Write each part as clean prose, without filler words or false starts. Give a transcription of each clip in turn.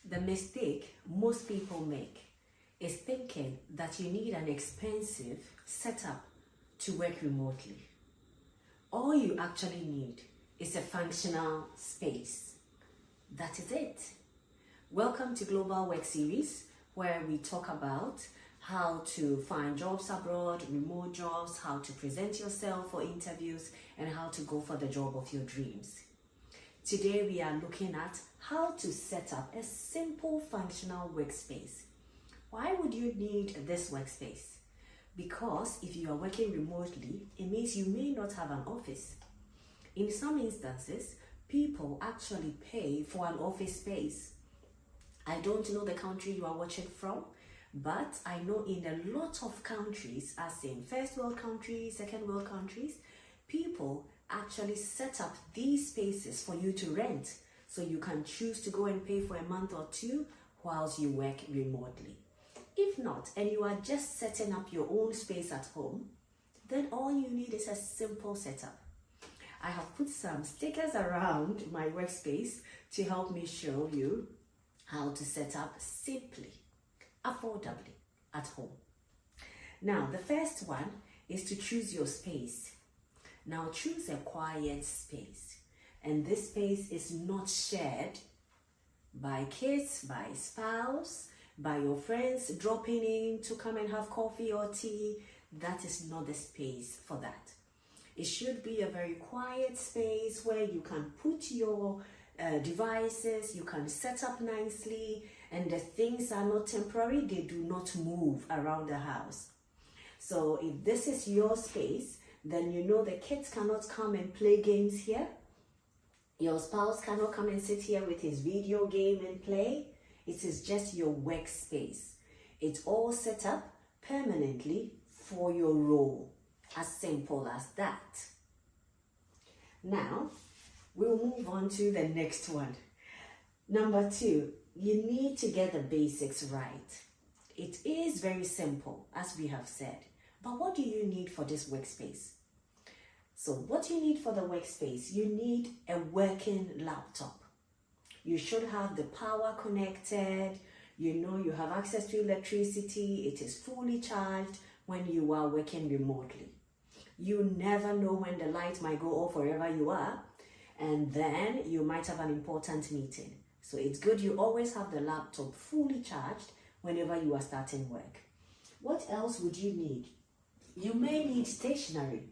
The mistake most people make is thinking that you need an expensive setup to work remotely. All you actually need is a functional space. That is it. Welcome to Global Work Series, where we talk about how to find jobs abroad, remote jobs, how to present yourself for interviews, and how to go for the job of your dreams. Today we are looking at how to set up a simple functional workspace. Why would you need this workspace? Because if you are working remotely, it means you may not have an office. In some instances, people actually pay for an office space. I don't know the country you are watching from, but I know in a lot of countries, as in first world countries, second world countries, people actually set up these spaces for you to rent, so you can choose to go and pay for a month or two whilst you work remotely. If not, and you are just setting up your own space at home, then all you need is a simple setup. I have put some stickers around my workspace to help me show you how to set up simply, affordably at home. Now, the first one is to choose your space. Now choose a quiet space, and this space is not shared by kids, by spouse, by your friends dropping in to come and have coffee or tea. That is not the space for that. It should be a very quiet space where you can put your devices, you can set up nicely, and the things are not temporary, they do not move around the house. So if this is your space, then you know the kids cannot come and play games here. Your spouse cannot come and sit here with his video game and play. It is just your workspace. It's all set up permanently for your role. As simple as that. Now, we'll move on to the next one. Number 2, you need to get the basics right. It is very simple, as we have said. But what do you need for this workspace? So what you need for the workspace, you need a working laptop. You should have the power connected. You know you have access to electricity. It is fully charged when you are working remotely. You never know when the light might go off wherever you are, and then you might have an important meeting. So it's good you always have the laptop fully charged whenever you are starting work. What else would you need? You may need stationery.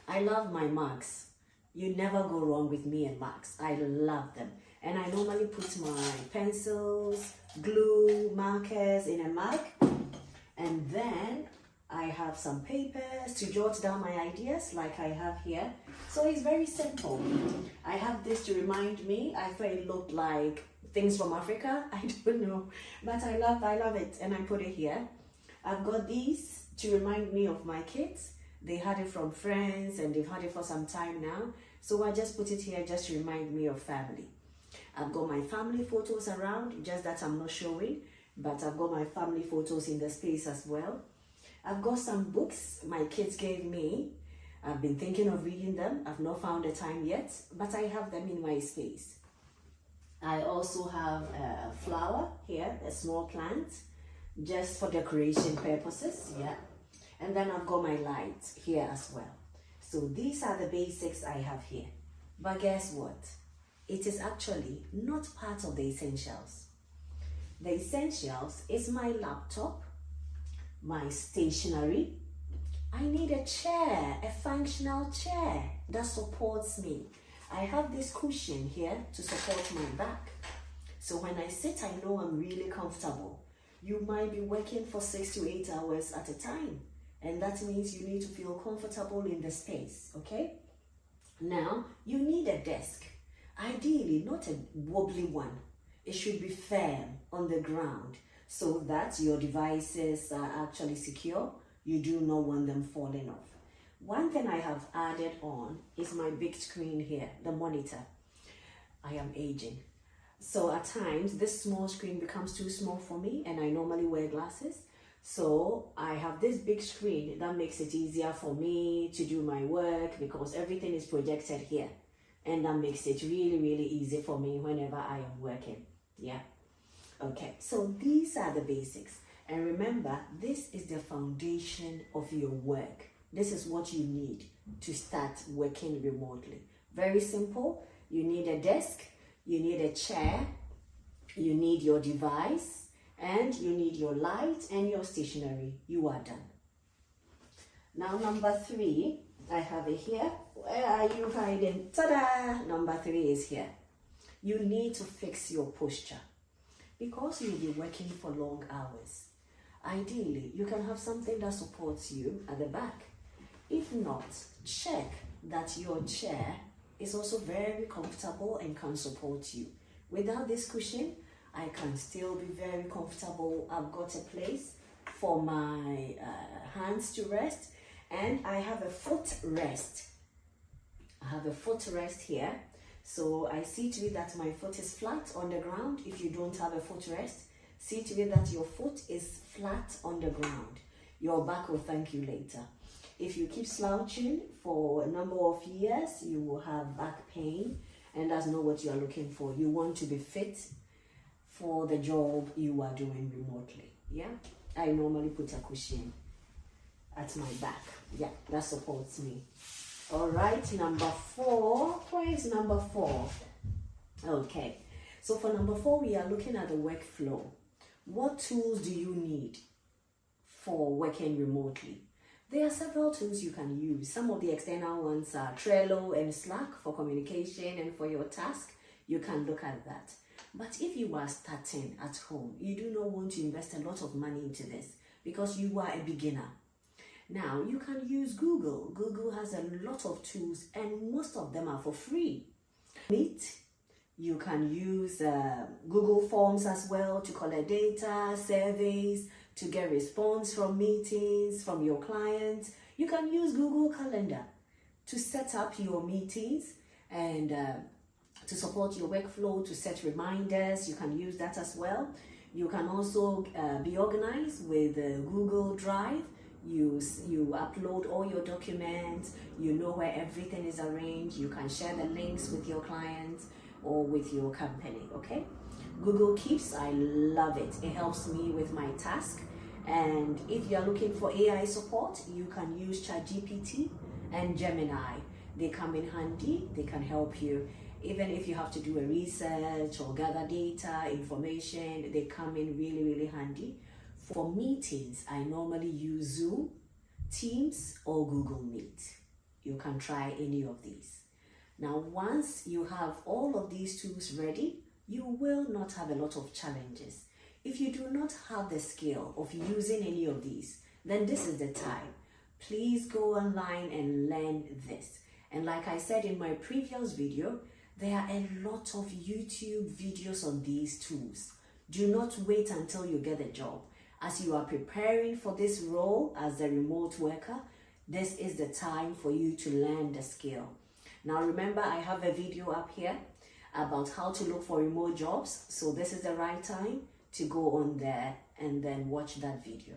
I love my mugs. You never go wrong with me and mugs. I love them. And I normally put my pencils, glue, markers in a mug. And then I have some papers to jot down my ideas like I have here. So it's very simple. I have this to remind me. I thought it looked like things from Africa. I don't know. But I love it. And I put it here. I've got these to remind me of my kids. They had it from friends and they've had it for some time now. So I just put it here just to remind me of family. I've got my family photos around, just that I'm not showing, but I've got my family photos in the space as well. I've got some books my kids gave me. I've been thinking of reading them. I've not found the time yet, but I have them in my space. I also have a flower here, a small plant, just for decoration purposes, yeah. And then I've got my light here as well. So these are the basics I have here. But guess what? It is actually not part of the essentials. The essentials is my laptop, my stationery. I need a chair, a functional chair that supports me. I have this cushion here to support my back. So when I sit, I know I'm really comfortable. You might be working for 6 to 8 hours at a time. And that means you need to feel comfortable in the space, okay? Now, you need a desk. Ideally, not a wobbly one. It should be firm on the ground so that your devices are actually secure. You do not want them falling off. One thing I have added on is my big screen here, the monitor. I am aging. So at times, this small screen becomes too small for me, and I normally wear glasses. So I have this big screen that makes it easier for me to do my work because everything is projected here. And that makes it really, really easy for me whenever I am working. Yeah. Okay, so these are the basics. And remember, this is the foundation of your work. This is what you need to start working remotely. Very simple. You need a desk, you need a chair, you need your device, and you need your light and your stationery. You are done. Now, number 3, I have it here. Where are you hiding? Ta-da! Number 3 is here. You need to fix your posture because you'll be working for long hours. Ideally, you can have something that supports you at the back. If not, check that your chair is also very comfortable and can support you. Without this cushion, I can still be very comfortable. I've got a place for my hands to rest, and I have a foot rest. I have a foot rest here. So I see to it that my foot is flat on the ground. If you don't have a foot rest, see to it that your foot is flat on the ground. Your back will thank you later. If you keep slouching for a number of years, you will have back pain, and that's not what you are looking for. You want to be fit for the job you are doing remotely. Yeah, I normally put a cushion at my back. Yeah, that supports me. All right, number 4. Where is number 4? Okay, so for number 4, we are looking at the workflow. What tools do you need for working remotely? There are several tools you can use. Some of the external ones are Trello and Slack for communication and for your task. You can look at that. But if you are starting at home, you do not want to invest a lot of money into this because you are a beginner. Now, you can use Google. Google has a lot of tools and most of them are for free. Meet. You can use Google Forms as well to collect data, surveys, to get response from meetings, from your clients. You can use Google Calendar to set up your meetings and to support your workflow, to set reminders. You can use that as well. You can also be organized with Google Drive. You upload all your documents, you know where everything is arranged, you can share the links with your clients or with your company, okay? Google Keeps, I love it. It helps me with my task. And if you're looking for AI support, you can use ChatGPT and Gemini. They come in handy, they can help you. Even if you have to do a research or gather data, information, they come in really, really handy. For meetings, I normally use Zoom, Teams, or Google Meet. You can try any of these. Now, once you have all of these tools ready, you will not have a lot of challenges. If you do not have the skill of using any of these, then this is the time. Please go online and learn this. And like I said in my previous video, there are a lot of YouTube videos on these tools. Do not wait until you get a job. As you are preparing for this role as a remote worker, this is the time for you to learn the skill. Now remember, I have a video up here about how to look for remote jobs. So this is the right time to go on there and then watch that video.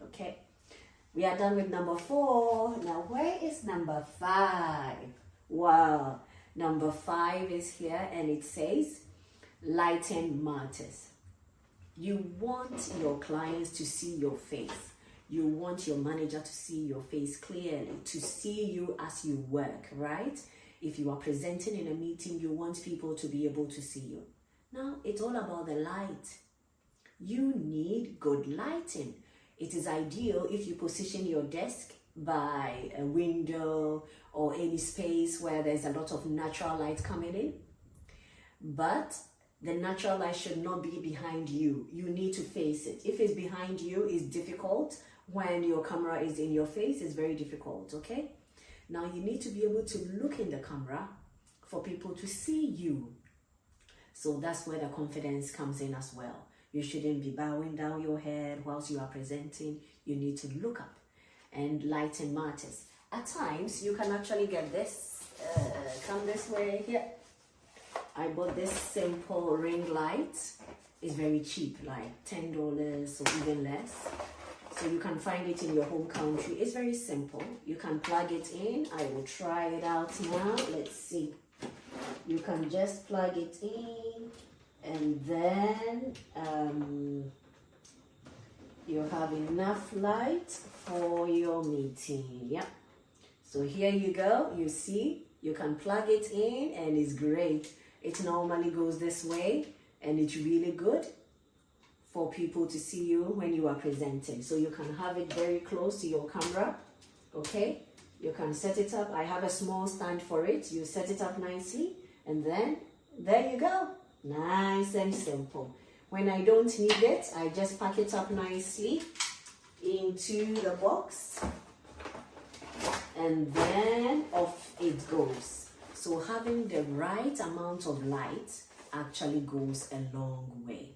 Okay, we are done with number 4. Now where is number 5? Wow, number 5 is here and it says lighting matters. You want your clients to see your face. You want your manager to see your face clearly, to see you as you work, right? If you are presenting in a meeting, you want people to be able to see you. Now, it's all about the light. You need good lighting. It is ideal if you position your desk by a window or any space where there's a lot of natural light coming in. But the natural light should not be behind you. You need to face it. If it's behind you, it's difficult. When your camera is in your face, it's very difficult, okay? Now you need to be able to look in the camera for people to see you. So that's where the confidence comes in as well. You shouldn't be bowing down your head whilst you are presenting. You need to look up, and lighting matters. At times, you can actually get this. Come this way here. I bought this simple ring light. It's very cheap, like $10 or even less. So you can find it in your home country. It's very simple. You can plug it in. I will try it out now. Let's see. You can just plug it in, and then have enough light for your meeting. Yep. So here you go. You see, you can plug it in and it's great. It normally goes this way and it's really good for people to see you when you are presenting. So you can have it very close to your camera. Okay. You can set it up. I have a small stand for it. You set it up nicely and then there you go. Nice and simple. When I don't need it, I just pack it up nicely into the box and then off it goes. So having the right amount of light actually goes a long way.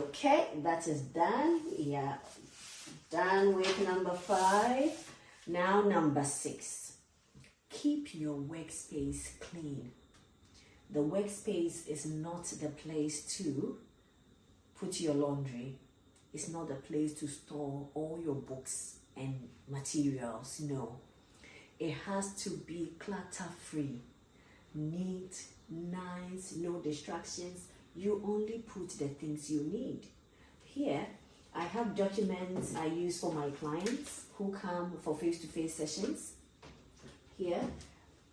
Okay, that is done. Yeah, done with number 5. Now number 6. Keep your workspace clean. The workspace is not the place to put your laundry. It's not the place to store all your books and materials. No. It has to be clutter-free, neat, nice, no distractions. You only put the things you need. Here, I have documents I use for my clients who come for face-to-face sessions. Here,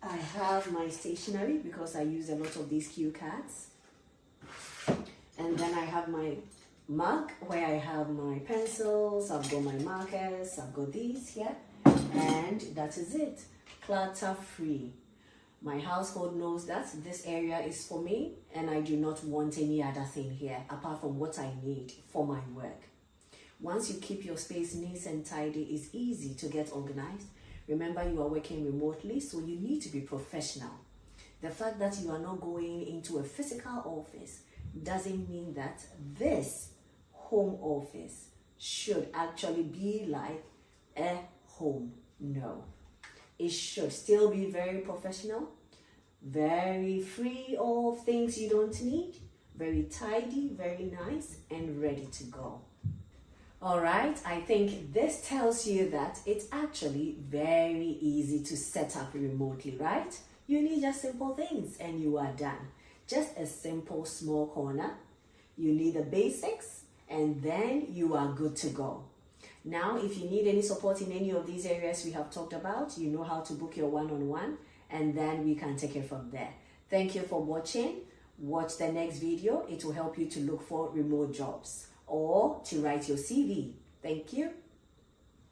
I have my stationery because I use a lot of these cue cards. And then I have my mug where I have my pencils, I've got my markers, I've got these here. And that is it. Clutter free. My household knows that this area is for me and I do not want any other thing here apart from what I need for my work. Once you keep your space neat and tidy, it's easy to get organized. Remember, you are working remotely, so you need to be professional. The fact that you are not going into a physical office doesn't mean that this home office should actually be like a home. No. It should still be very professional, very free of things you don't need, very tidy, very nice, and ready to go. Alright, I think this tells you that it's actually very easy to set up remotely, right? You need just simple things and you are done. Just a simple small corner. You need the basics and then you are good to go. Now, if you need any support in any of these areas we have talked about, you know how to book your one-on-one and then we can take it from there. Thank you for watching. Watch the next video. It will help you to look for remote jobs or to write your CV. Thank you.